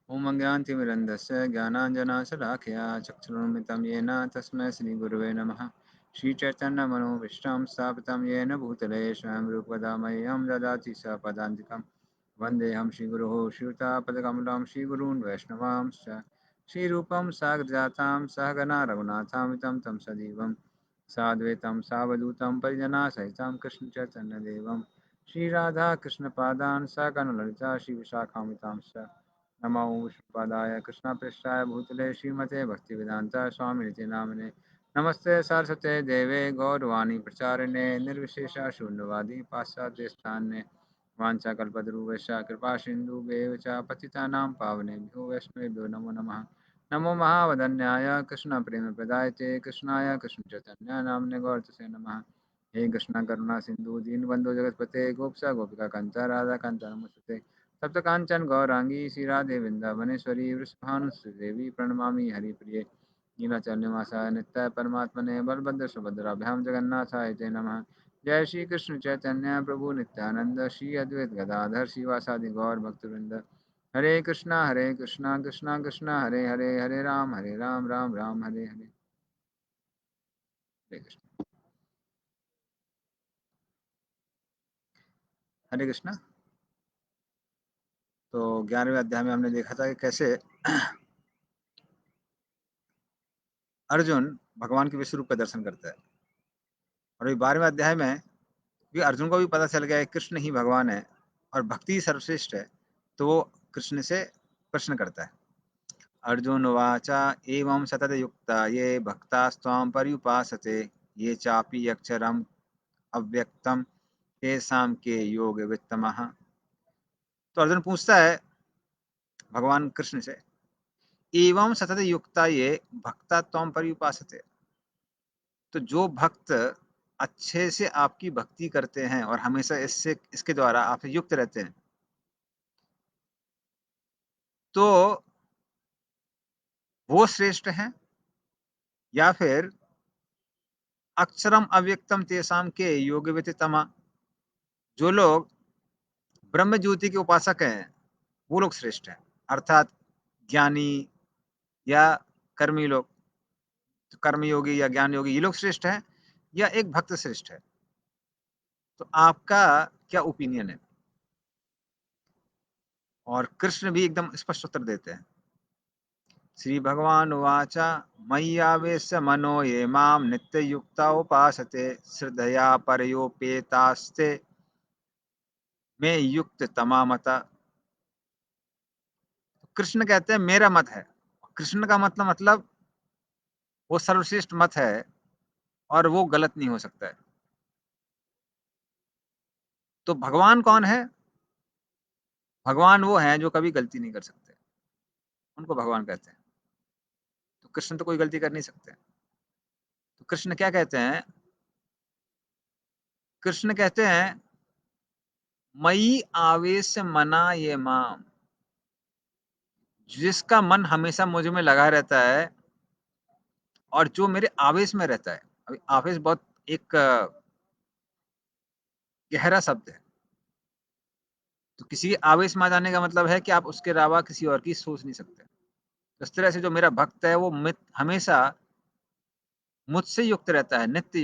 ॐ अज्ञानतिमिरन्धस्य ज्ञानाञ्जनशलाकया चक्षुरुन्मिलितं येन तस्मै श्रीगुरवे नमः। श्रीचैतन्यमनोभीष्टं स्थापितं येन भूतले स्वयं रूपदा मह्यं ददाति स पदान्तिकं। वन्देऽहं श्रीगुरुः श्रीयुतापदकमलं श्रीगुरून् वैष्णवांश्च श्रीरूपं साग्रजातां सहगना रघुनाथामितं तं सजीवं साद्वैतं सावधूतं परिजनासहितं कृष्णचैतन्यदेवं श्रीराधाकृष्णपादान् सहगणललिता श्रीविशाखामितांश्च नमो विष्णुपादाय कृष्णपृष्ठाय भूतले श्रीमते भक्तिवेदांता स्वामिनिति नामिने नमस्ते सरस्वते देवे गौरवाणी प्रचारिणे निर्विशेष शून्यवादी पाश्चात्यस्थान्ये वाञ्छाकल्पतरुभ्यश्च कृपा सिन्धुभ्येव च पतितानां पावनेभ्यो वैष्णवेभ्यो नमो नमः। नमो महावदन्याय कृष्णप्रेमप्रदायते कृष्णाय कृष्णचैतन्य नाम्ने गौरतसे नमः। हे कृष्ण करुणा सिंधु दीनबंधु जगतपते गोपसा गोपिका कांता राधा कांता नमस्ते। सप्त कांचन गौरांगी श्रीराधे वृंदावनेश्वरी वृषभानुदेवी प्रणमामि हरिप्रिये नीलाचलनिवासाय नित्याय परमात्मने बलभद्र सुभद्राभ्यां जगन्नाथाय ते नमः। जय श्री कृष्ण चैतन्य प्रभु नित्यानंद श्री अद्वैत गदाधर शिवासादि गौर भक्तवृंद हरे कृष्णा कृष्णा कृष्णा हरे हरे हरे राम राम हरे हरे। हरे कृष्ण। हरे कृष्णा। तो 11वें अध्याय में हमने देखा था कि कैसे अर्जुन भगवान के विश्व रूप का दर्शन करता है। और अभी 12वें अध्याय में भी अर्जुन को भी पता चल गया है कृष्ण ही भगवान है और भक्ति सर्वश्रेष्ठ है, तो वो कृष्ण से प्रश्न करता है। अर्जुन वाचा एवं सतत युक्ता ये भक्तास्त्वां पर्युपासते ये चापि अक्षरम अव्यक्तम तेषां के योग वित्तमः। तो अर्जुन पूछता है भगवान कृष्ण से, एवं सतत युक्ता ये भक्ता त्वां पर्युपासते, तो जो भक्त अच्छे से आपकी भक्ति करते हैं और हमेशा इसके द्वारा आपसे युक्त रहते हैं, तो वो श्रेष्ठ हैं, या फिर अक्षरम अव्यक्तम तेषाम के योगवित तमा, जो लोग ब्रह्म ज्योति के उपासक हैं वो लोग श्रेष्ठ हैं, अर्थात ज्ञानी या कर्मी लोग, कर्मयोगी या ज्ञान योगी, ये लोग श्रेष्ठ हैं या एक भक्त श्रेष्ठ है। तो आपका क्या ओपिनियन है? और कृष्ण भी एकदम स्पष्ट उत्तर देते हैं। श्री भगवान उवाच मय्यावेश्य मनो ये माम नित्ययुक्ता उपासते श्रद्धया परयोपेतास्ते में युक्त तमामता। कृष्ण कहते हैं मेरा मत है। कृष्ण का मतलब वो सर्वश्रेष्ठ मत है और वो गलत नहीं हो सकता है। तो भगवान कौन है? भगवान वो हैं जो कभी गलती नहीं कर सकते, उनको भगवान कहते हैं। तो कृष्ण तो कोई गलती कर नहीं सकते। तो कृष्ण क्या कहते हैं? कृष्ण कहते हैं मई आवेश मना ये माम, जिसका मन हमेशा मुझ में लगा रहता है और जो मेरे आवेश में रहता है। अभी आवेश बहुत एक गहरा शब्द है। तो किसी के आवेश में आ जाने का मतलब है कि आप उसके अलावा किसी और की सोच नहीं सकते। तो इस तरह से जो मेरा भक्त है वो हमेशा मुझसे युक्त रहता है, नित्य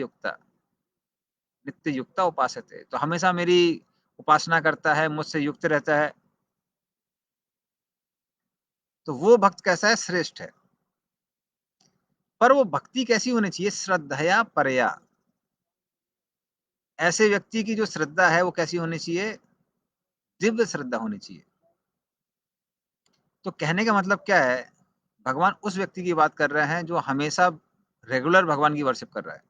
युक्ता उपासते है, तो हमेशा मेरी उपासना करता है, मुझसे युक्त रहता है। तो वो भक्त कैसा है? श्रेष्ठ है। पर वो भक्ति कैसी होनी चाहिए? श्रद्धया परया। ऐसे व्यक्ति की जो श्रद्धा है वो कैसी होनी चाहिए? दिव्य श्रद्धा होनी चाहिए। तो कहने का मतलब क्या है? भगवान उस व्यक्ति की बात कर रहे हैं जो हमेशा रेगुलर भगवान की वर्शिप कर रहा है।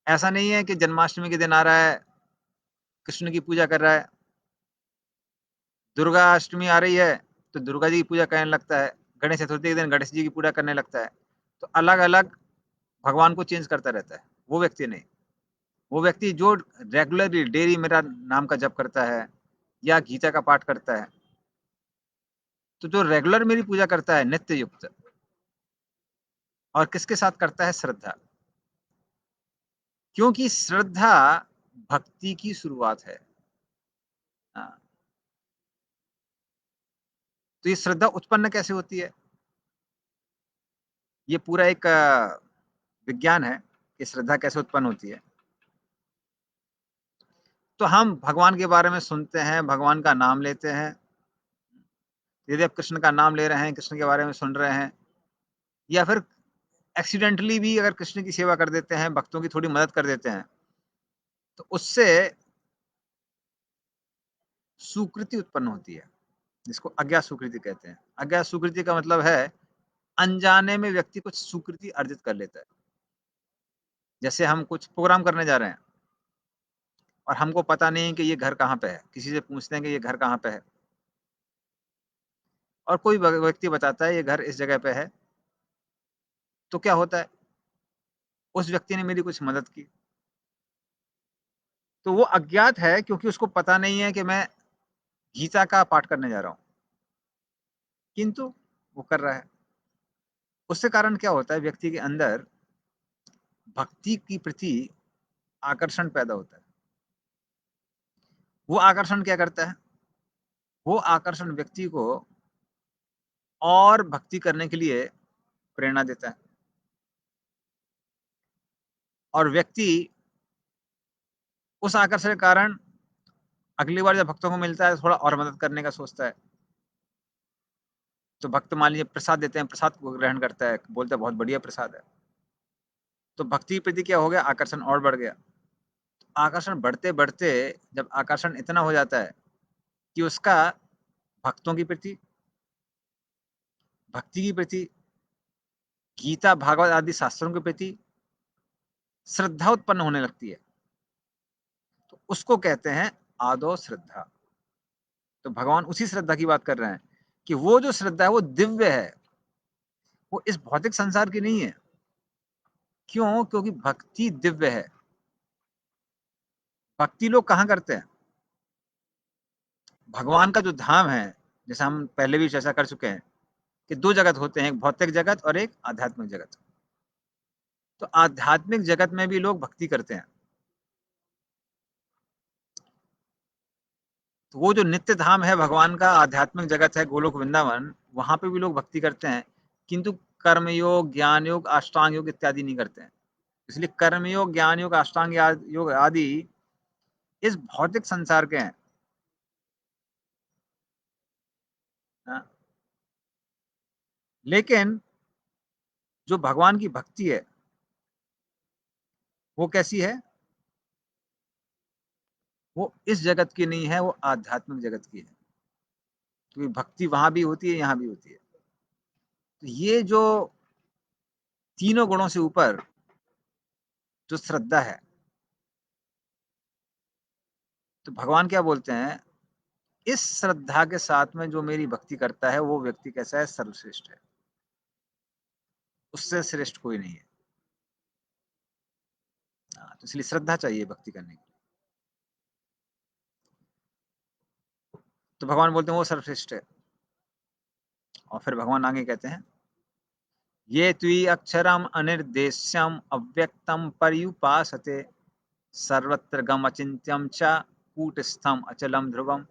ऐसा नहीं है कि जन्माष्टमी के दिन आ रहा है, कृष्ण की पूजा कर रहा है, दुर्गा अष्टमी आ रही है तो दुर्गा जी की पूजा करने लगता है, गणेश चतुर्थी के दिन गणेश जी की पूजा करने लगता है। तो अलग अलग भगवान को चेंज करता रहता है। वो व्यक्ति नहीं। वो व्यक्ति जो रेगुलरली डेली मेरा नाम का जप करता है या गीता का पाठ करता है, तो जो रेगुलर मेरी पूजा करता है नित्य युक्त, और किसके साथ करता है? श्रद्धा। क्योंकि श्रद्धा भक्ति की शुरुआत है। हाँ, तो ये श्रद्धा उत्पन्न कैसे होती है? ये पूरा एक विज्ञान है कि श्रद्धा कैसे उत्पन्न होती है। तो हम भगवान के बारे में सुनते हैं, भगवान का नाम लेते हैं। यदि आप कृष्ण का नाम ले रहे हैं, कृष्ण के बारे में सुन रहे हैं, या फिर एक्सीडेंटली भी अगर कृष्ण की सेवा कर देते हैं, भक्तों की थोड़ी मदद कर देते हैं, तो उससे सुकृति उत्पन्न होती है, जिसको अज्ञात सुकृति कहते हैं। अज्ञात सुकृति का मतलब है अनजाने में व्यक्ति कुछ सुकृति अर्जित कर लेता है। जैसे हम कुछ प्रोग्राम करने जा रहे हैं और हमको पता नहीं है कि ये घर कहाँ पे है, किसी से पूछते हैं कि ये घर कहाँ पे है, और कोई व्यक्ति बताता है ये घर इस जगह पे है, तो क्या होता है, उस व्यक्ति ने मेरी कुछ मदद की। तो वो अज्ञात है क्योंकि उसको पता नहीं है कि मैं गीता का पाठ करने जा रहा हूँ, किंतु वो कर रहा है। उसके कारण क्या होता है, व्यक्ति के अंदर भक्ति की प्रति आकर्षण पैदा होता है। वो आकर्षण क्या करता है, वो आकर्षण व्यक्ति को और भक्ति करने के लिए प्रेरणा देता है, और व्यक्ति उस आकर्षण के कारण अगली बार जब भक्तों को मिलता है थोड़ा और मदद करने का सोचता है। तो भक्त मान लीजिए प्रसाद देते हैं, प्रसाद को ग्रहण करता है, बोलता है बहुत बढ़िया प्रसाद है। तो भक्ति के प्रति क्या हो गया, आकर्षण और बढ़ गया। आकर्षण बढ़ते बढ़ते जब आकर्षण इतना हो जाता है कि उसका भक्तों की प्रति, भक्ति की प्रति, गीता भागवत आदि शास्त्रों के प्रति श्रद्धा उत्पन्न होने लगती है, तो उसको कहते हैं आदो श्रद्धा। तो भगवान उसी श्रद्धा की बात कर रहे हैं कि वो जो श्रद्धा है वो दिव्य है, वो इस भौतिक संसार की नहीं है। क्यों? क्योंकि भक्ति दिव्य है। भक्ति लोग कहाँ करते हैं? भगवान का जो धाम है, जैसे हम पहले भी चर्चा कर चुके हैं कि दो जगत होते हैं, एक भौतिक जगत और एक आध्यात्मिक जगत। तो आध्यात्मिक जगत में भी लोग भक्ति करते हैं। तो वो जो नित्य धाम है भगवान का, आध्यात्मिक जगत है गोलोक वृंदावन, वहां पे भी लोग भक्ति करते हैं, किंतु कर्मयोग, ज्ञान योग, अष्टांग योग इत्यादि नहीं करते हैं। इसलिए कर्मयोग, ज्ञान योग, अष्टांग योग आदि इस भौतिक संसार के हैं। हाँ? लेकिन जो भगवान की भक्ति है वो कैसी है, वो इस जगत की नहीं है, वो आध्यात्मिक जगत की है। क्योंकि भक्ति वहां भी होती है, यहां भी होती है। तो ये जो तीनों गुणों से ऊपर जो श्रद्धा है, तो भगवान क्या बोलते हैं, इस श्रद्धा के साथ में जो मेरी भक्ति करता है वो व्यक्ति कैसा है, सर्वश्रेष्ठ है, उससे श्रेष्ठ कोई नहीं है। तो इसलिए श्रद्धा चाहिए भक्ति करने की। तो भगवान बोलते हैं वो सर्वश्रेष्ठ है। और फिर भगवान आगे कहते हैं, ये त्वी अक्षरम अनिर्देश्यम अव्यक्तम पर्युपासते सर्वत्र गम अचिंत्यम च कूटस्थम अचलम ध्रुवम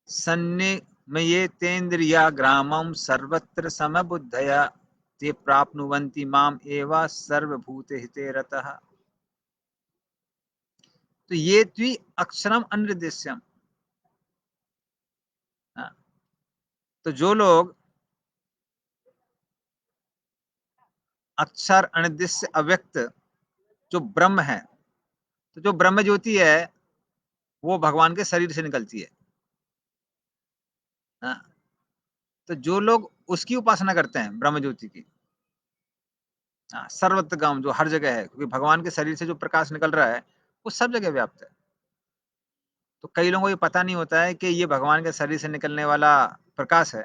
सन्निमयेतेन्द्रिया ग्रामम सर्वत्र समबुद्धया ते प्राप्नुवन्ति माम एव सर्वभूतहिते रतः। तो ये त्वी अक्षरम अनिर्देश्यम, तो जो लोग अक्षर अनिर्दिश्य अव्यक्त जो ब्रह्म है, तो जो ब्रह्म ज्योति है वो भगवान के शरीर से निकलती है। तो जो लोग उसकी उपासना करते हैं ब्रह्म ज्योति की, सर्वत्र गम जो हर जगह है, क्योंकि भगवान के शरीर से जो प्रकाश निकल रहा है वो सब जगह व्याप्त है। तो कई लोगों को ये पता नहीं होता है कि ये भगवान के शरीर से निकलने वाला प्रकाश है,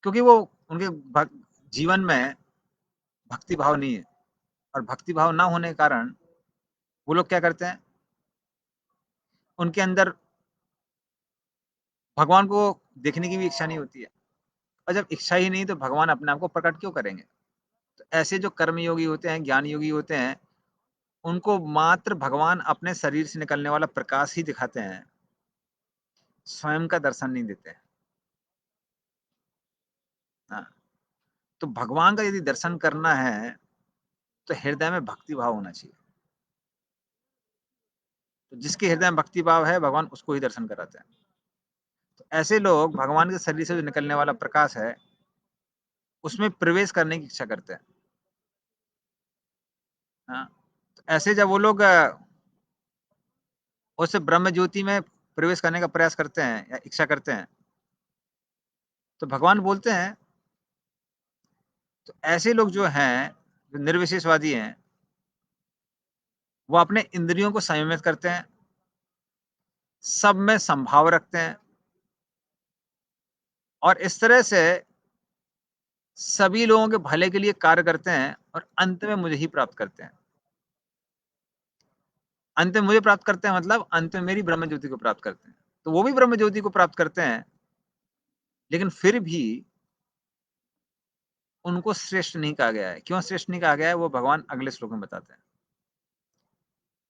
क्योंकि वो उनके जीवन में भक्ति भाव नहीं है। और भक्ति भाव ना होने के कारण वो लोग क्या करते हैं, उनके अंदर भगवान को देखने की भी इच्छा नहीं होती है। और जब इच्छा ही नहीं तो भगवान अपने आप को प्रकट क्यों करेंगे। तो ऐसे जो कर्म योगी होते हैं, ज्ञान योगी होते हैं, उनको मात्र भगवान अपने शरीर से निकलने वाला प्रकाश ही दिखाते हैं, स्वयं का दर्शन नहीं देते। हाँ, तो भगवान का यदि दर्शन करना है तो हृदय में भक्ति भाव होना चाहिए। तो जिसके हृदय में भक्ति भाव है भगवान उसको ही दर्शन कराते हैं। तो ऐसे लोग भगवान के शरीर से जो निकलने वाला प्रकाश है उसमें प्रवेश करने की इच्छा करते हैं। हाँ, तो ऐसे जब वो लोग उस ब्रह्म ज्योति में प्रवेश करने का प्रयास करते हैं या इच्छा करते हैं तो भगवान बोलते हैं, तो ऐसे लोग जो हैं, जो निर्विशेषवादी हैं, वो अपने इंद्रियों को संयमित करते हैं, सब में संभाव रखते हैं और इस तरह से सभी लोगों के भले के लिए कार्य करते हैं और अंत में मुझे ही प्राप्त करते हैं। अंत में मुझे प्राप्त करते हैं मतलब अंत में मेरी ब्रह्म ज्योति को प्राप्त करते हैं। तो वो भी ब्रह्म ज्योति को प्राप्त करते हैं, लेकिन फिर भी उनको श्रेष्ठ नहीं कहा गया है। क्यों श्रेष्ठ नहीं कहा गया है वो भगवान अगले श्लोक में बताते हैं।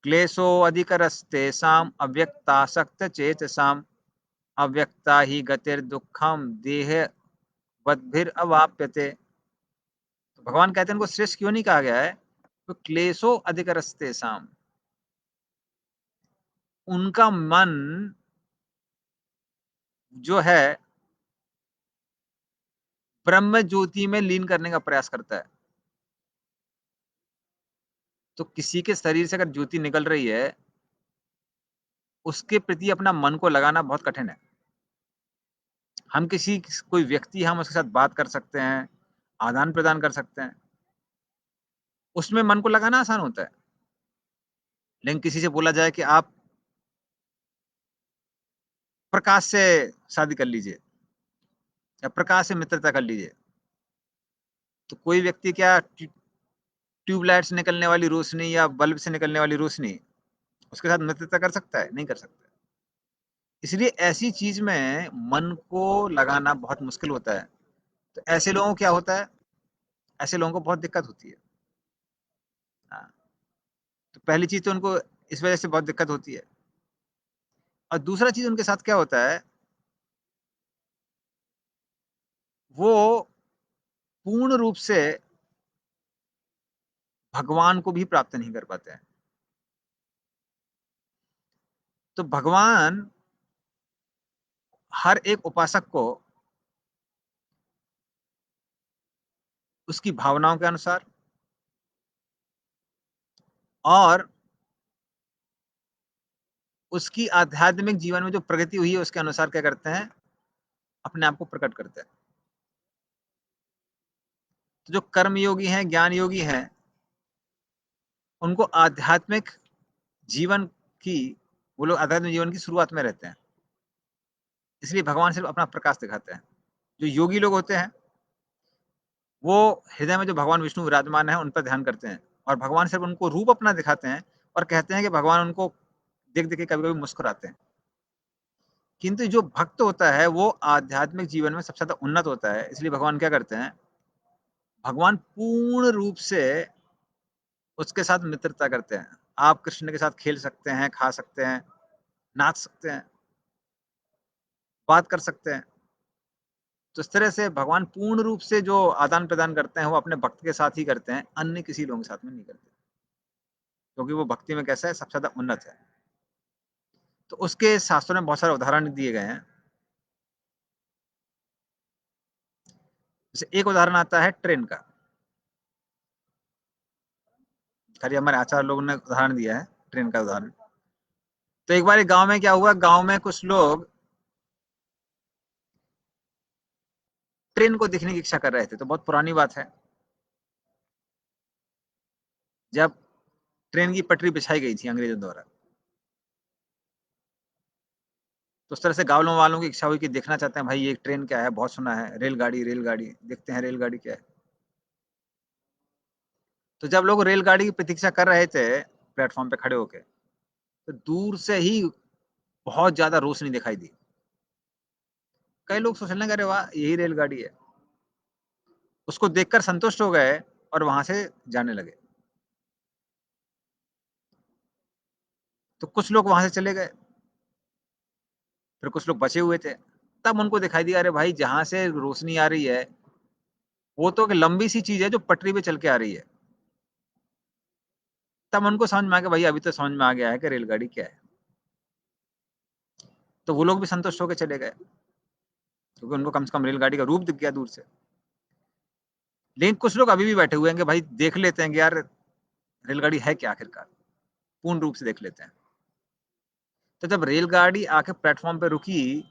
क्लेशो अधिकरस्तेषाम् अव्यक्तासक्त चेतसाम् अव्यक्ता ही गतिर्दुःखम देह बद्भिर अवाप्यते। तो भगवान कहते हैं इनको श्रेष्ठ क्यों नहीं कहा गया है? तो क्लेशो अधिकरस्तेषाम्, उनका मन जो है ब्रह्म ज्योति में लीन करने का प्रयास करता है। तो किसी के शरीर से अगर ज्योति निकल रही है उसके प्रति अपना मन को लगाना बहुत कठिन है। हम किसी कोई व्यक्ति हम उसके साथ बात कर सकते हैं, आदान प्रदान कर सकते हैं, उसमें मन को लगाना आसान होता है। लेकिन किसी से बोला जाए कि आप प्रकाश से शादी कर लीजिए या प्रकाश से मित्रता कर लीजिए, तो कोई व्यक्ति क्या ट्यूबलाइट से निकलने वाली रोशनी या बल्ब से निकलने वाली रोशनी उसके साथ मित्रता कर सकता है? नहीं कर सकता। इसलिए ऐसी चीज में मन को लगाना बहुत मुश्किल होता है। तो ऐसे लोगों को क्या होता है? ऐसे लोगों को बहुत दिक्कत होती है। हाँ, तो पहली चीज तो उनको इस वजह से बहुत दिक्कत होती है और दूसरा चीज उनके साथ क्या होता है, वो पूर्ण रूप से भगवान को भी प्राप्त नहीं कर पाते हैं। तो भगवान हर एक उपासक को उसकी भावनाओं के अनुसार और उसकी आध्यात्मिक जीवन में जो प्रगति हुई है उसके अनुसार क्या करते हैं, अपने आप को प्रकट करते हैं। तो जो कर्म योगी हैं, ज्ञान योगी हैं, उनको आध्यात्मिक जीवन की वो लोग आध्यात्मिक जीवन की शुरुआत में रहते हैं, इसलिए भगवान सिर्फ अपना प्रकाश दिखाते हैं। जो योगी लोग होते हैं वो हृदय में जो भगवान विष्णु विराजमान है उन पर ध्यान करते हैं और भगवान सिर्फ उनको रूप अपना दिखाते हैं और कहते हैं कि भगवान उनको देख देख के कभी कभी मुस्कुराते हैं। किंतु जो भक्त होता है वो आध्यात्मिक जीवन में सबसे ज्यादा उन्नत होता है, इसलिए भगवान क्या करते हैं, भगवान पूर्ण रूप से उसके साथ मित्रता करते हैं। आप कृष्ण के साथ खेल सकते हैं, खा सकते हैं, नाच सकते हैं, बात कर सकते हैं। तो इस तरह से भगवान पूर्ण रूप से जो आदान प्रदान करते हैं वो अपने भक्त के साथ ही करते हैं, अन्य किसी लोगों के साथ में नहीं करते, क्योंकि वो भक्ति में कैसा है, सबसे ज्यादा उन्नत है। तो उसके शास्त्रों में बहुत सारे उदाहरण दिए गए हैं। जैसे एक उदाहरण आता है ट्रेन का। खाली हमारे आचार्य लोगों ने उदाहरण दिया है ट्रेन का उदाहरण। तो एक बार एक गांव में क्या हुआ, गांव में कुछ लोग ट्रेन को देखने की इच्छा कर रहे थे। तो बहुत पुरानी बात है, जब ट्रेन की पटरी बिछाई गई थी अंग्रेजों द्वारा। तो उस तरह से गाँव वालों की इच्छा हुई कि देखना चाहते हैं भाई ये ट्रेन क्या है, बहुत सुना है, रेलगाड़ी रेलगाड़ी, देखते हैं रेलगाड़ी क्या है। तो जब लोग रेलगाड़ी की प्रतीक्षा कर रहे थे प्लेटफॉर्म पे खड़े होके, तो दूर से ही बहुत ज्यादा रोशनी दिखाई दी। कई लोग सोचने लगे अरे वाह यही रेलगाड़ी है, उसको देखकर संतुष्ट हो गए और वहां से जाने लगे। तो कुछ लोग वहां से चले गए, फिर कुछ लोग बचे हुए थे, तब उनको दिखाई दिया, अरे भाई जहाँ से रोशनी आ रही है, वो तो एक लंबी सी चीज़ है जो पटरी पे चल के आ रही है। तब उनको समझ में आ गया, भई अभी तो समझ में आ गया है कि रेलगाड़ी क्या है। तो वो लोग भी संतुष्ट होके चले गए, क्योंकि उनको कम से कम रेलगाड़ी का रूप दिख गया दूर से। लेकिन कुछ लोग अभी भी बैठे हुए हैं कि भाई देख लेते हैं कि यार रेलगाड़ी है क्या आखिरकार, पूर्ण रूप से देख लेते हैं। तो जब रेलगाड़ी आके प्लेटफ़ॉर्म पे रुकी,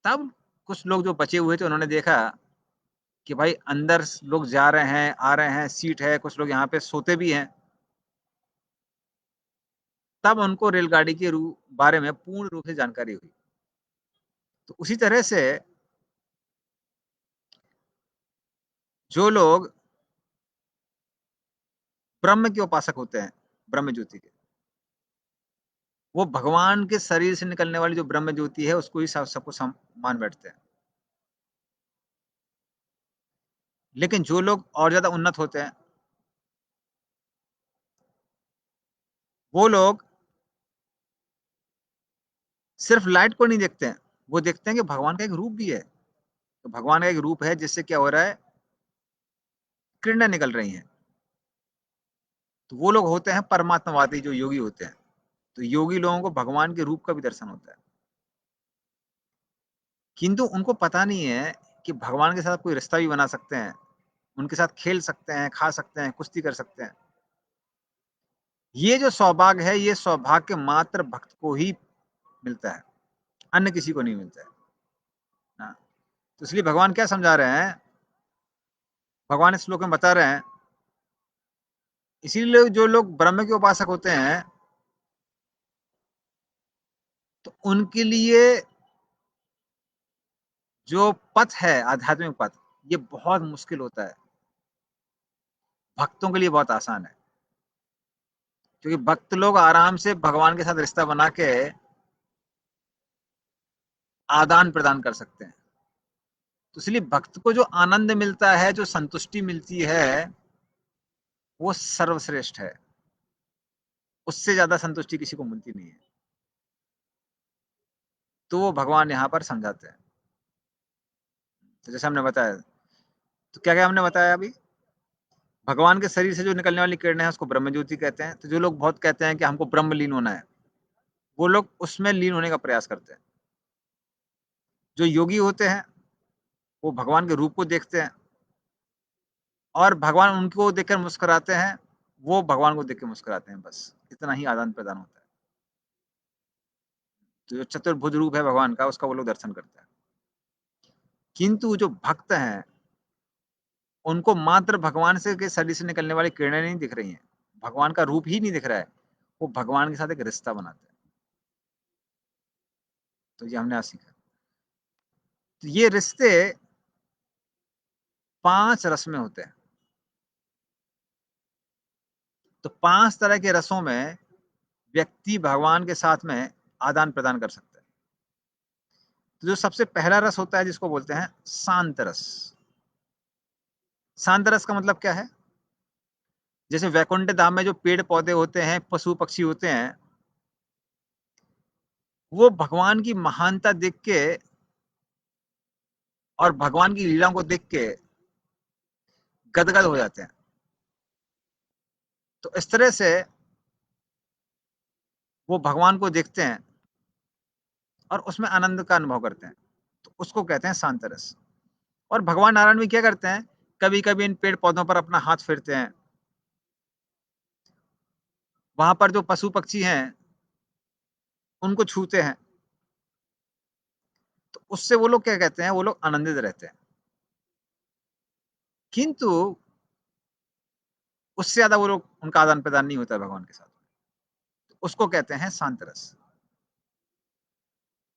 तब कुछ लोग जो बचे हुए थे उन्होंने देखा कि भाई अंदर लोग जा रहे हैं, आ रहे हैं, सीट है, कुछ लोग यहाँ पे सोते भी हैं। तब उनको रेलगाड़ी के बारे में पूर्ण रूप से जानकारी हुई। तो उसी तरह से जो लोग ब्रह्म के उपासक होते हैं, ब्रह्म ज्योति के, वो भगवान के शरीर से निकलने वाली जो ब्रह्म ज्योति है उसको ही सब कुछ मान बैठते हैं। लेकिन जो लोग और ज़्यादा उन्नत होते हैं, वो लोग सिर्फ लाइट को नहीं देखते हैं, वो देखते हैं कि भगवान का एक रूप भी है। तो भगवान का एक रूप है जिससे क्या हो रहा है, किरणें निकल रही हैं। तो वो लोग होते हैं परमात्मावादी, जो योगी होते हैं। तो योगी लोगों को भगवान के रूप का भी दर्शन होता है, किंतु उनको पता नहीं है कि भगवान के साथ कोई रिश्ता भी बना सकते हैं, उनके साथ खेल सकते हैं, खा सकते हैं, कुश्ती कर सकते हैं। ये जो सौभाग्य है, ये सौभाग्य मात्र भक्त को ही मिलता है, अन्य किसी को नहीं मिलता है। हाँ, तो इसलिए भगवान क्या समझा रहे हैं, भगवान इस श्लोक में बता रहे हैं, इसीलिए जो लोग ब्रह्म के उपासक होते हैं, तो उनके लिए जो पथ है, आध्यात्मिक पथ, ये बहुत मुश्किल होता है। भक्तों के लिए बहुत आसान है, क्योंकि भक्त लोग आराम से भगवान के साथ रिश्ता बना के आदान प्रदान कर सकते हैं। तो इसलिए भक्त को जो आनंद मिलता है, जो संतुष्टि मिलती है, वो सर्वश्रेष्ठ है। उससे ज्यादा संतुष्टि किसी को मिलती नहीं है। तो वो भगवान यहाँ पर समझाते हैं। तो जैसे हमने बताया, तो क्या क्या हमने बताया अभी, भगवान के शरीर से जो निकलने वाली किरणें हैं उसको ब्रह्म ज्योति कहते हैं। तो जो लोग बहुत कहते हैं कि हमको ब्रह्म लीन होना है, वो लोग उसमें लीन होने का प्रयास करते हैं। जो योगी होते हैं, वो भगवान के रूप को देखते हैं, और भगवान उनको देखकर मुस्कुराते हैं, वो भगवान को देख के मुस्कुराते हैं। बस इतना ही आदान प्रदान होता है। तो जो चतुर्भुज रूप है भगवान का, उसका वो लोग दर्शन करते हैं। किंतु जो भक्त हैं, उनको मात्र भगवान से के शरीर से निकलने वाली किरणें नहीं दिख रही हैं, भगवान का रूप ही नहीं दिख रहा है, वो भगवान के साथ एक रिश्ता बनाते हैं। तो ये हमने आज सीखा। तो ये रिश्ते 5 रस में होते हैं। तो 5 तरह के रसों में व्यक्ति भगवान के साथ में आदान प्रदान कर सकता है। तो जो सबसे पहला रस होता है, जिसको बोलते हैं शांत रस। शांत रस का मतलब क्या है, जैसे वैकुंठ धाम में जो पेड़ पौधे होते हैं, पशु पक्षी होते हैं, वो भगवान की महानता देख के और भगवान की लीलाओं को देख के गदगद हो जाते हैं। तो इस तरह से वो भगवान को देखते हैं और उसमें आनंद का अनुभव करते हैं। तो उसको कहते हैं शांत रस। और भगवान नारायण भी क्या करते हैं, कभी कभी इन पेड़ पौधों पर अपना हाथ फेरते हैं, वहां पर जो पशु पक्षी हैं उनको छूते हैं। तो उससे वो लोग क्या कहते हैं, वो लोग आनंदित रहते हैं। किंतु उससे ज्यादा वो लोग, उनका आदान प्रदान नहीं होता है भगवान के साथ। तो उसको कहते हैं शांत रस।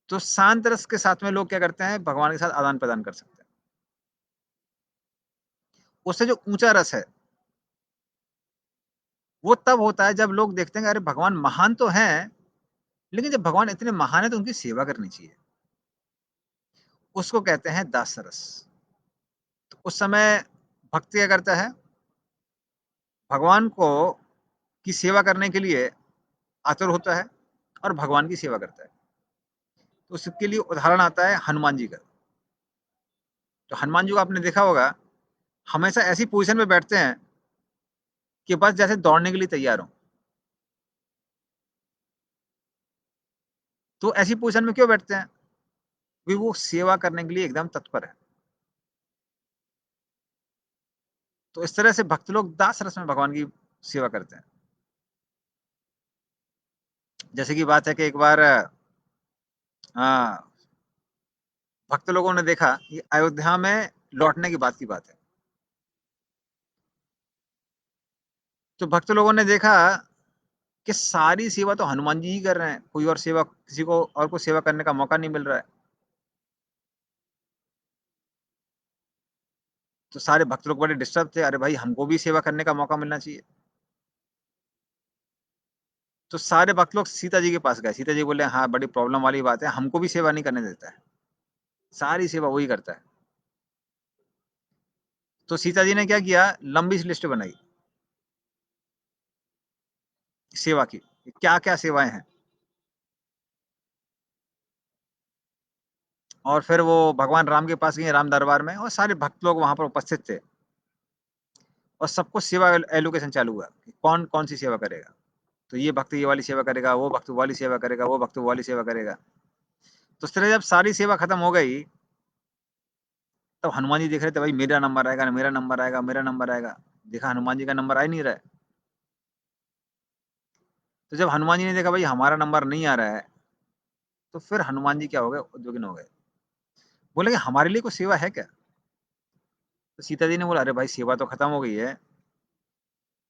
तो शांत रस के साथ में लोग क्या करते हैं, भगवान के साथ आदान प्रदान कर सकते हैं। उससे जो ऊंचा रस है, वो तब होता है जब लोग देखते हैं कि अरे भगवान महान तो हैं, लेकिन जब भगवान इतने महान है तो उनकी सेवा करनी चाहिए। उसको कहते हैं दास रस। तो उस समय भक्त क्या करता है, भगवान को की सेवा करने के लिए आतुर होता है और भगवान की सेवा करता है। तो उसके लिए उदाहरण आता है हनुमान जी का। तो हनुमान जी को आपने देखा होगा, हमेशा ऐसी पोजीशन में बैठते हैं कि बस जैसे दौड़ने के लिए तैयार हो। तो ऐसी पोजीशन में क्यों बैठते हैं? क्योंकि वो सेवा करने के लिए एकदम तत्पर है। तो इस तरह से भक्त लोग दास रस में भगवान की सेवा करते हैं। जैसे की बात है कि एक बार भक्त लोगों ने देखा कि अयोध्या में लौटने की बात है। तो भक्त लोगों ने देखा कि सारी सेवा तो हनुमान जी ही कर रहे हैं, कोई और सेवा, किसी को और को सेवा करने का मौका नहीं मिल रहा है। तो सारे भक्त लोग बड़े डिस्टर्ब थे, अरे भाई हमको भी सेवा करने का मौका मिलना चाहिए। तो सारे भक्त लोग सीता जी के पास गए। सीता जी बोले, हाँ बड़ी प्रॉब्लम वाली बात है, हमको भी सेवा नहीं करने देता है, सारी सेवा वही करता है। तो सीता जी ने क्या किया, लंबी सी लिस्ट बनाई सेवा की, क्या क्या सेवाएं हैं। और फिर वो भगवान राम के पास गए, राम दरबार में, और सारे भक्त लोग वहां पर उपस्थित थे। और सबको सेवा एलोकेशन चालू हुआ कि कौन कौन सी सेवा करेगा। तो ये भक्त ये वाली सेवा करेगा, वो भक्त वो वाली सेवा करेगा, वो भक्त वो वाली सेवा करेगा। तो इस तरह जब सारी सेवा खत्म हो गई, तब हनुमान जी देख रहे थे, भाई मेरा नंबर आएगा, मेरा नंबर आएगा, मेरा नंबर आएगा। देखा हनुमान जी का नंबर आ ही नहीं रहा है। तो जब हनुमान जी ने देखा भाई हमारा नंबर नहीं आ रहा है, तो फिर हनुमान जी क्या हो गए, उद्विग्न हो गए। बोले कि हमारे लिए कोई सेवा है क्या? तो सीता जी ने बोला, अरे भाई सेवा तो खत्म हो गई है,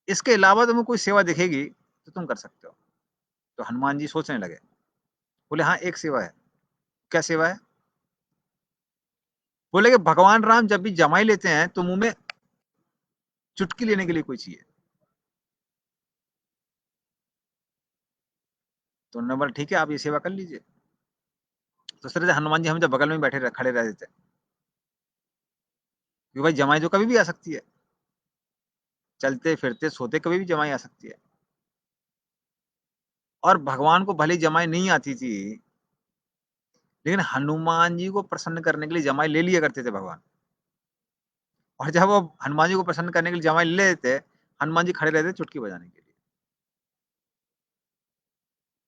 इसके अलावा तुम्हें कोई सेवा दिखेगी तो तुम कर सकते हो। तो हनुमान जी सोचने लगे, बोले हाँ एक सेवा है। क्या सेवा है? बोले कि भगवान राम जब भी जमाई लेते हैं तो मुंह में चुटकी लेने के लिए कोई चाहिए। तो उन्होंने बोला ठीक है, आप ये सेवा कर लीजिए। तो इस तरह से हनुमान जी हम जब बगल में बैठे खड़े रहते थे, क्योंकि भाई जमाई तो कभी भी आ सकती है, चलते फिरते सोते कभी भी जमाई आ सकती है। और भगवान को भले जमाई नहीं आती थी, लेकिन हनुमान जी को प्रसन्न करने के लिए जमाई ले लिया करते थे भगवान। और जब वो हनुमान जी को प्रसन्न करने के लिए जमाई ले लेते, हनुमान जी खड़े रहते चुटकी बजाने के लिए।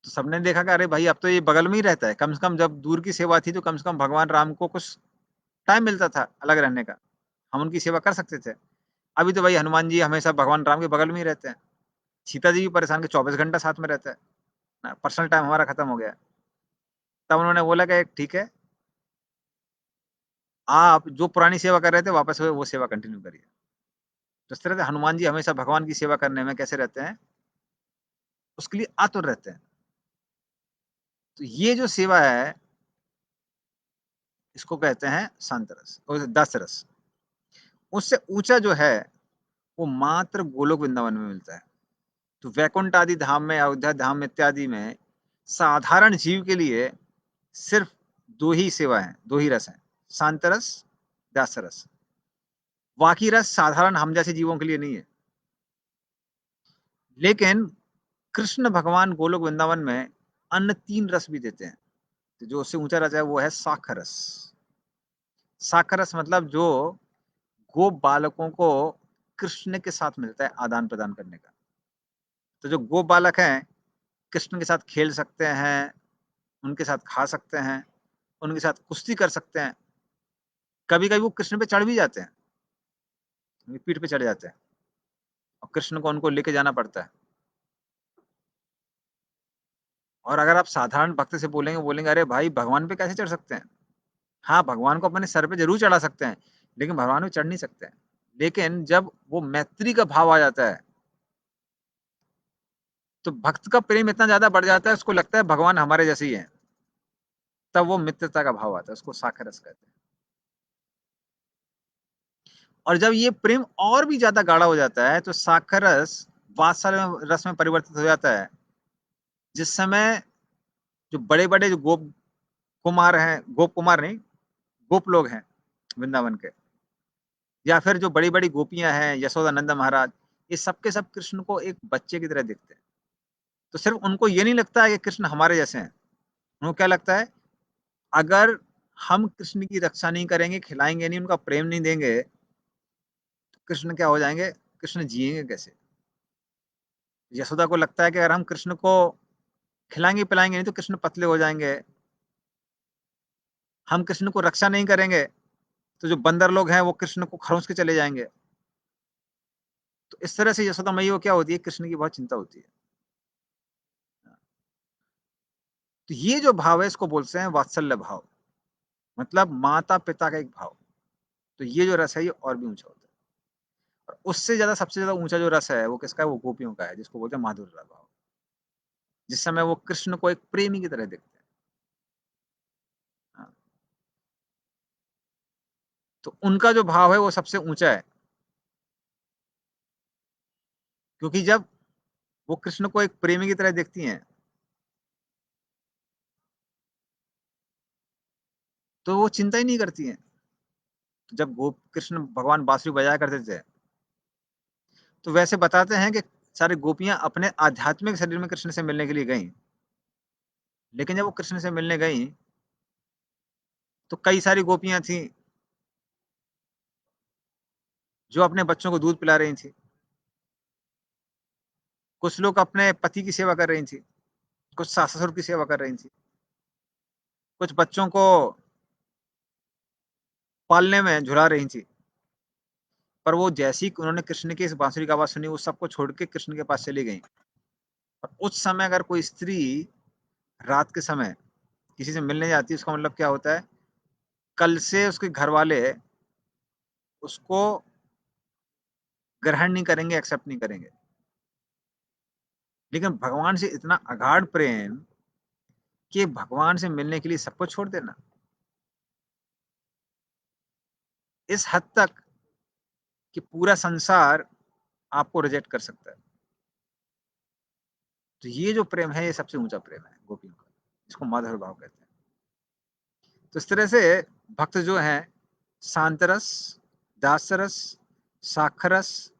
तो सबने देखा कि अरे भाई अब तो ये बगल में ही रहता है, कम से कम जब दूर की सेवा थी तो कम से कम भगवान राम को कुछ टाइम मिलता था अलग रहने का, हम उनकी सेवा कर सकते थे। अभी तो भाई हनुमान जी हमेशा भगवान राम के बगल में ही रहते हैं। सीता जी भी परेशान के 24 घंटा साथ में रहता है ना, पर्सनल टाइम हमारा खत्म हो गया। तब उन्होंने बोला कि ठीक है, आप जो पुरानी सेवा कर रहे थे वापस वो सेवा कंटिन्यू करिए। तो इस तरह से हनुमान जी हमेशा भगवान की सेवा करने में कैसे रहते हैं, उसके लिए आतुर रहते हैं। तो ये जो सेवा है, इसको कहते हैं शांत रस और दस रस। उससे ऊंचा जो है वो मात्र गोलोक वृंदावन में मिलता है। तो वैकुंठ आदि धाम में, अयोध्या धाम इत्यादि में साधारण जीव के लिए सिर्फ दो ही सेवा है, दो ही रस है, शांत रस, दास रस। बाकी रस साधारण हम जैसे जीवों के लिए नहीं है। लेकिन कृष्ण भगवान गोलोक वृंदावन में अन्य तीन रस भी देते हैं। तो जो उससे ऊंचा रस है वो है साखर रस। साखर रस मतलब जो गोप बालकों को कृष्ण के साथ मिलता है आदान प्रदान करने का। तो जो गोप बालक हैं, कृष्ण के साथ खेल सकते हैं, उनके साथ खा सकते हैं, उनके साथ कुश्ती कर सकते हैं। कभी कभी वो कृष्ण पे चढ़ भी जाते हैं, उनकी पीठ पे चढ़ जाते हैं, और कृष्ण को उनको लेके जाना पड़ता है। और अगर आप साधारण भक्त से बोलेंगे, बोलेंगे अरे भाई भगवान पे कैसे चढ़ सकते हैं? हाँ, भगवान को अपने सर पे जरूर चढ़ा सकते हैं, लेकिन भगवान पे चढ़ नहीं सकते हैं। लेकिन जब वो मैत्री का भाव आ जाता है, तो भक्त का प्रेम इतना ज्यादा बढ़ जाता है, उसको लगता है भगवान हमारे जैसे ही हैं। तब वो मित्रता का भाव आता है, उसको साखर रस कहते हैं। और जब ये प्रेम और भी ज्यादा गाढ़ा हो जाता है, तो साखर रस वात्सल्य रस में परिवर्तित हो जाता है। जिस समय जो बड़े बड़े जो गोप कुमार हैं, गोप कुमार नहीं, गोप लोग हैं वृंदावन के, या फिर जो बड़ी बड़ी गोपियां हैं, यशोदा नंदा महाराज, ये सबके सब कृष्ण को एक बच्चे की तरह देखते हैं। तो सिर्फ उनको ये नहीं लगता है कि कृष्ण हमारे जैसे हैं, उनको क्या लगता है, अगर हम कृष्ण की रक्षा नहीं करेंगे, खिलाएँगे नहीं, उनका प्रेम नहीं देंगे, तो कृष्ण क्या हो जाएँगे? कृष्ण जिएँगे कैसे? यशोदा को लगता है कि अगर हम कृष्ण को खिलाएँगे-पिलाएँगे नहीं तो कृष्ण पतले हो जाएँगे। हम कृष्ण को रक्षा नहीं करेंगे, तो जो बंदर लोग हैं वो कृष्ण को खरोंच के चले जाएँगे। तो इस तरह से यशोदा मैया को क्या होती है? कृष्ण की बहुत चिंता होती है। तो ये जो भाव है इसको बोलते हैं वात्सल्य भाव, मतलब माता-पिता का एक भाव। तो ये जो रस है ये और भी ऊँचा होता है। और उससे ज़्यादा सबसे ज़्यादा ऊँचा जो रस है वो किसका है? वो गोपियों का है, जिसको बोलते हैं माधुर्य भाव। जिस समय वो कृष्ण को एक प्रेमी की तरह देखते हैं। हाँ, तो उनका जो भाव है वो सबसे ऊँचा है। क्योंकि जब वो कृष्ण को एक प्रेमी की तरह देखती हैं, तो वो चिंता ही नहीं करती हैं। तो जब गोप कृष्ण भगवान बाँसुरी बजाया करते थे, तो वैसे बताते हैं कि सारी गोपियाँ अपने आध्यात्मिक शरीर में कृष्ण से मिलने के लिए गईं। लेकिन जब वो कृष्ण से मिलने गईं, तो कई सारी गोपियाँ थीं, जो अपने बच्चों को दूध पिला रही थीं। कुछ लोग अपने पति की सेवा कर रही थीं, कुछ सास-ससुर की सेवा कर रही थीं, कुछ बच्चों को पालने में झुला रही थीं। पर वो जैसे ही उन्होंने कृष्ण की इस बाँसुरी की आवाज़ सुनी, वो सबको छोड़ के कृष्ण के पास चली गईं। और उस समय अगर कोई स्त्री रात के समय किसी से मिलने जाती है, उसका मतलब क्या होता है? कल से उसके घरवाले उसको ग्रहण नहीं करेंगे, एक्सेप्ट नहीं करेंगे। लेकिन भगवान से इतना अगाध प्रेम कि भगवान से मिलने के लिए सब कुछ छोड़ देना। इस हद तक कि पूरा संसार आपको रिजेक्ट कर सकता है। तो ये जो प्रेम है, ये सबसे ऊँचा प्रेम है गोपियों का, जिसको माधुर्य भाव कहते हैं। तो इस तरह से भक्त जो हैं, शांत रस, दास रस, साक्ष्य रस,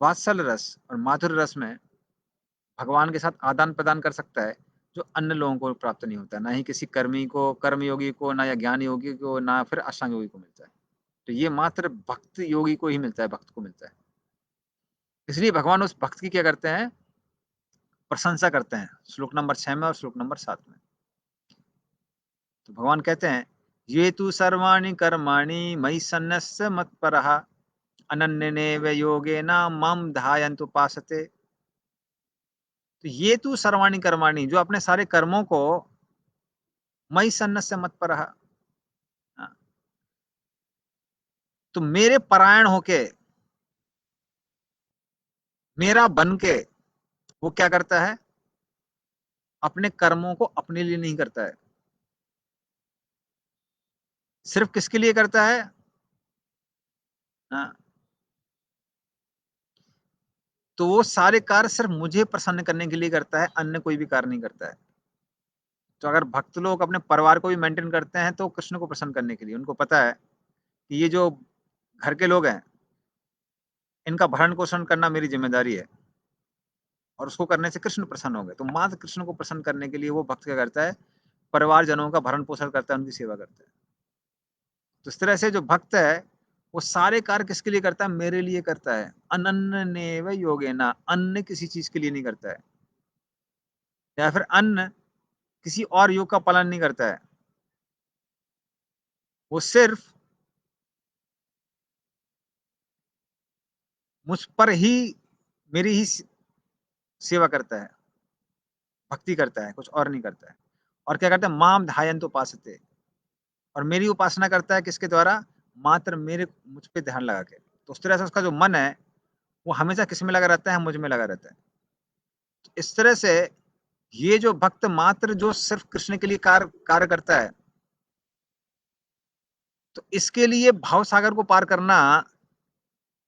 वात्सल्य रस और माधुर्य रस में भगवान के साथ आदान-प्रदान कर सकता है, जो अन्य लोगों को प्राप्त नहीं होता। ना ही किसी कर्मी को, कर्मयोगी को, ना या ज्ञान योगी को, ना फिर अष्टांग योगी को मिलता है। तो ये मात्र भक्त योगी को ही मिलता है, भक्त को मिलता है। इसलिए भगवान उस भक्त की क्या करते हैं? प्रशंसा करते हैं। श्लोक नंबर 6 में और श्लोक नंबर 7 में। तो भगवान कहते हैं, "ये तु सर्वाणि कर्माणि मयि सन्न्यस्य मत्परः अनन्येनैव योगेन मां ध्यायन्तुपासते।" तो ये तु सर्वाणि कर्माणि, जो अपने सारे कर्मों को मयि सन्न्यस्य मत्परः, तो मेरे परायण होके, मेरा बन के वो क्या करता है? अपने कर्मों को अपने लिए नहीं करता है। सिर्फ किसके लिए करता है? हाँ, तो वो सारे कार्य सिर्फ मुझे प्रसन्न करने के लिए करता है, अन्य कोई भी कार्य नहीं करता है। तो अगर भक्त लोग अपने परिवार को भी मेंटेन करते हैं, तो कृष्ण को प्रसन्न करने के लिए। उनको पता है कि ये जो घर के लोग हैं, इनका भरण-पोषण करना मेरी ज़िम्मेदारी है और उसको करने से कृष्ण प्रसन्न होंगे। तो मात्र कृष्ण को प्रसन्न करने के लिए वो भक्त क्या करता है? परिवारजनों का भरण-पोषण करता है, उनकी सेवा करता है। तो इस तरह से जो भक्त है, वो सारे कार्य किसके लिए करता है? मेरे लिए करता है। अनन्यनेव योगेन, अन्य किसी चीज़ के लिए नहीं करता है या फिर अन्य किसी और योग का पालन नहीं करता है। वो सिर्फ़ मुझ पर ही, मेरी ही सेवा करता है, भक्ति करता है, कुछ और नहीं करता है। और क्या करता है? माम ध्यायन्तु उपासते, और मेरी उपासना करता है किसके द्वारा? मात्र मेरे मुझ पे ध्यान लगा के। तो उस तरह से उसका जो मन है, वो हमेशा किसमें लगा रहता है? मुझ में लगा रहता है। तो इस तरह से ये जो भक्त मात्र जो सिर्फ़ कृष्ण के लिए कार्य करता है, तो इसके लिए भव सागर को पार करना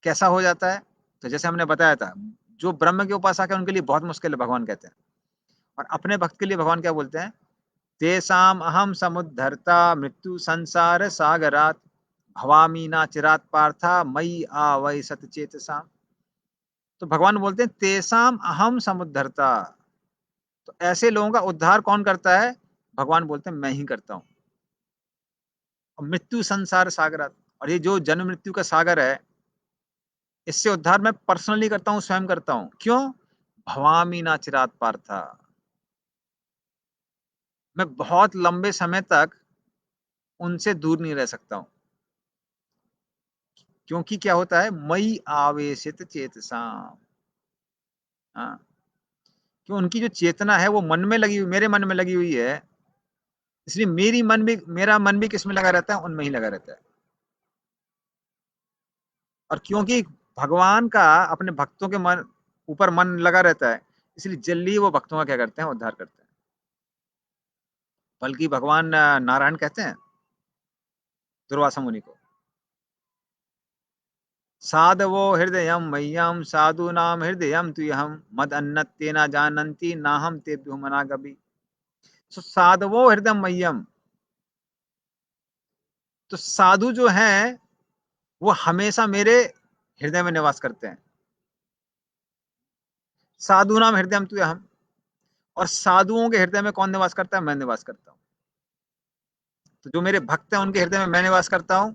कैसा हो जाता है? तो जैसे हमने बताया था, जो ब्रह्म के उपासक है उनके लिए बहुत मुश्किल है, भगवान कहते हैं। और अपने भक्त के लिए भगवान क्या बोलते हैं? तेषाम् अहं समुद्धर्ता मृत्यु संसार सागरात् भवामि न चिरात् पार्थ मयि आवै सतचेतसाम्। तो भगवान बोलते हैं तेषाम् अहं समुद्धर्ता। तो ऐसे लोगों का उद्धार कौन करता है? भगवान बोलते हैं मैं ही करता हूँ। और मृत्यु संसार सागरात, और ये जो जन्म मृत्यु का सागर है, इससे उद्धार मैं पर्सनली करता हूँ, स्वयं करता हूँ। क्यों? भवामि न चिरात पार्था। मैं बहुत लंबे समय तक उनसे दूर नहीं रह सकता हूँ। क्योंकि क्या होता है? मयि आवेशित चेतसाम। हाँ, कि उनकी जो चेतना है वो मन में लगी हुई, मेरे मन में लगी हुई है, इसलिए मेरा मन भी किसमें लगा रहता है? उनमें ही लगा रहता है। और क्योंकि भगवान का अपने भक्तों के मन ऊपर मन लगा रहता है, इसलिए जल्दी वो भक्तों का क्या करते हैं? उद्धार करते हैं। बल्कि भगवान नारायण कहते हैं दुर्वासा मुनि को, साधवो हृदयम मह्यम साधूनाम हृदयम तुह्यम मद अन्नत्तेन जानन्ति नाहम तेभ्यो मनागपि। तो साधवो हृदय मह्यम, तो साधु जो हैं वो हमेशा मेरे हृदय में निवास करते हैं। साधु नाम हृदय तुय हम, और साधुओं के हृदय में कौन निवास करता है? मैं निवास करता हूँ। तो जो मेरे भक्त हैं उनके हृदय में मैं निवास करता हूँ,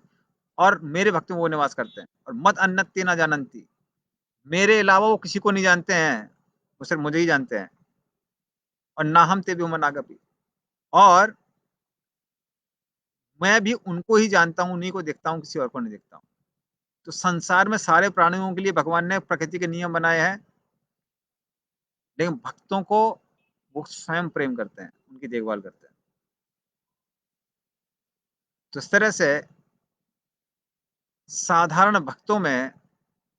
और मेरे भक्त में वो निवास करते हैं। और मत अन्नति ना जानती, मेरे अलावा वो किसी को नहीं जानते हैं, वो सिर्फ मुझे ही जानते हैं। और ना हम ते भी मनागपि, और मैं भी उनको ही जानता हूँ, उन्हीं को देखता हूँ, किसी और को नहीं देखता हूँ। तो संसार में सारे प्राणियों के लिए भगवान ने प्रकृति के नियम बनाए हैं, लेकिन भक्तों को वो स्वयं प्रेम करते हैं, उनकी देखभाल करते हैं। तो इस तरह से साधारण भक्तों में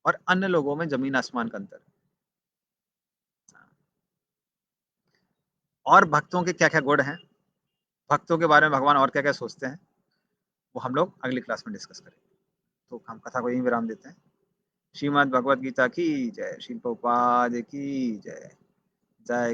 और अन्य लोगों में जमीन आसमान का अंतर है। और भक्तों के क्या क्या गुण हैं, भक्तों के बारे में भगवान और क्या क्या सोचते हैं, वो हम लोग अगली क्लास में डिस्कस करेंगे। तो हम कथा को यहीं विराम देते हैं। श्रीमद् भगवद गीता की जय। श्री प्रभुपाद की जय। जय